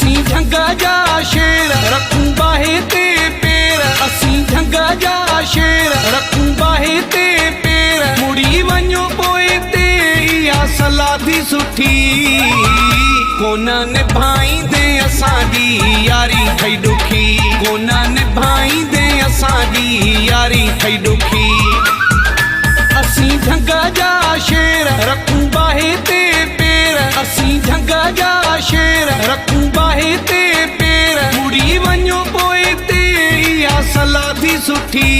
असी झंगा जा शेर रखूं बाहे ते पेर, असी झंगा जा शेर रखूं बाहे ते पेर, मुड़ी वञो पोए ते इहा सलादी सुठी, कोन निभाईंदे असांजी यारी ठही ॾुखी, कोन निभाईंदे असांजी यारी ठही ॾुखी। असी झंगा जा शेर रखूं बाहे ते पेर, असी झंगा जा शेर रखूं बाहे ते पेर, मुड़ी वञो पोए ते इहा सलादी सुठी,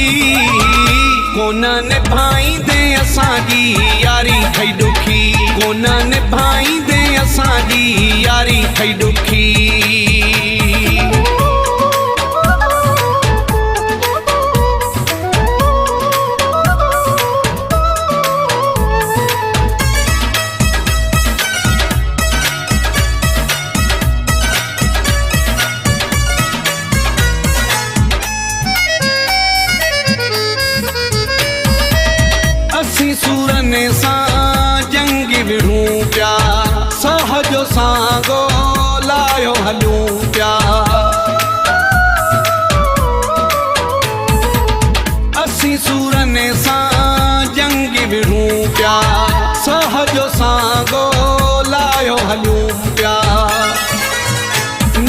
कोन निभाईंदे असांजी यारी ठही ॾुखी, कोन निभाईंदे असांजी यारी ठही ॾुखी। सूरने सां जंग विढ़ूं पिया, सहजो सां ॻोल्हायो हलूं पिया, असी सूरने सां जंग विढ़ूं पिया, सहजो सां ॻोल्हायो हलूं पिया।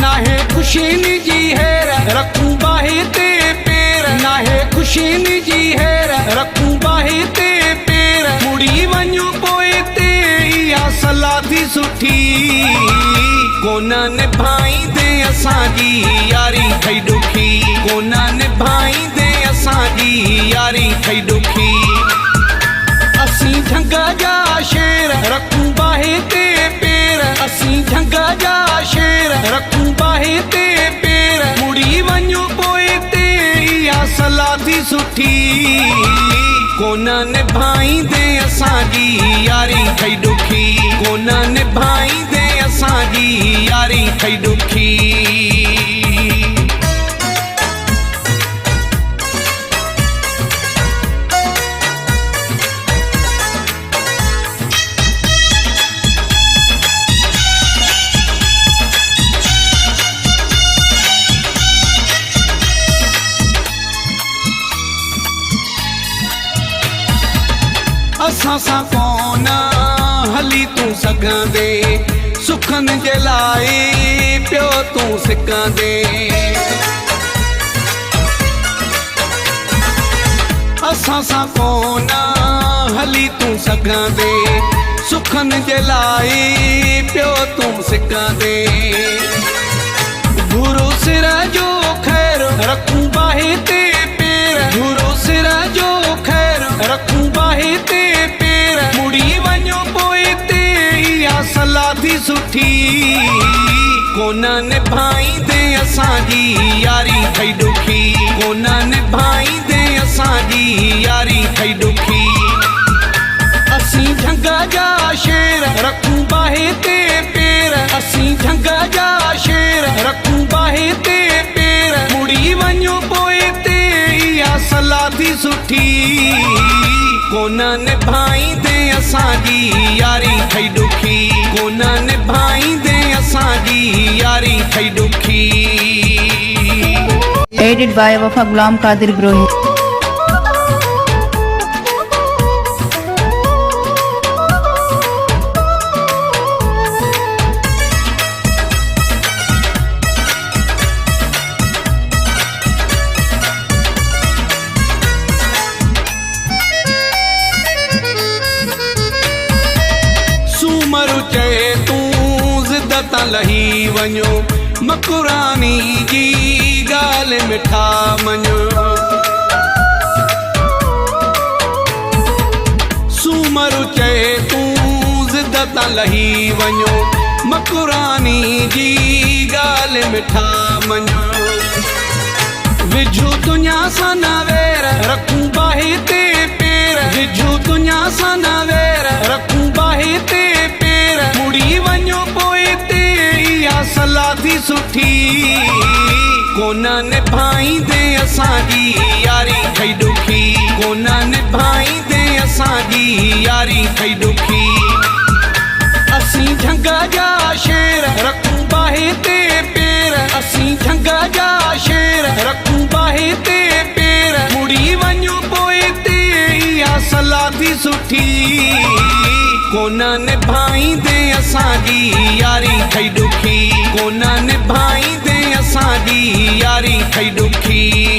नाहे ख़ुशीनी जी हेर रखूं बाहे ते पेर, नाहे ख़ुशीनी जी हेर रखूं बाहे ते पेर, मुड़ी वञो पोए ते इहा सलादी सुठी, कोन निभाईंदे असांजी यारी ठही ॾुखी, कोन निभाईंदे असांजी यारी ठही ॾुखी। असी झंगा जा शेर रखूं बाहे ते पेर, असी झंगा जा शेर रखूं बाहे ते पेर, मुड़ी वञो पोए ते इहा सलादी सुठी, कोन निभाईंदे असांजी यारी ठही ॾुखी, कोन निभाईंदे असांजी यारी ठही ॾुखी। असां सां कोन हली तूं सघंदे, सुखनि जे लाइ पियो तूं सिकंदे, असां सां कोन हली तूं सघंदे, सुखनि जे लाइ पियो तूं सिकंदे। गुरू सिर जो ख़ैर रखूं बाहे ते पेर, गुरू सिर जो ख़ैर रखूं बाहे ते पेर, मुड़ी वञो पोए ते इहा सलादी सुठी, कोन निभाईंदे असांजी यारी ठही ॾुखी, कोन निभाईंदे असांजी यारी ठही ॾुखी। असी झंगा जा शेर रखूं बाहे ते पेर, असी झंगा जा शेर रखूं बाहे ते पेर, मुड़ी वञो पोए ते इहा सलादी सुठी, कोन निभाईंदे असांजी यारी ठही ॾुखी, कोन निभाईंदे असांजी यारी ठही ॾुखी। Edited by Wafa Ghulam Qadir Grohi। सूमरु चए तूं ज़िद तां लही वञो, मकुरानी जी ॻाल्हि मिठा मञो, सूमरु चए तूं ज़िद तां लही वञो, मकुरानी जी ॻाल्हि मिठा मञो। विझूं दुनिया सां नवेर रखूं बाहे ते पेर, विझूं दुनिया सां नवेर रखूं बाहे ते पेर, मुड़ी वञो पोए ते इहा सलादी सुठी, कोन निभाईंदे असांजी यारी ठही ॾुखी, कोन निभाईंदे असांजी यारी ठही ॾुखी। असी झंगा जा शेर रखूं बाहे ते सुठी कोन निभाईंदे असांजी यारी ठही ॾुखी कोन निभाईंदे असांजी यारी ठही ॾुखी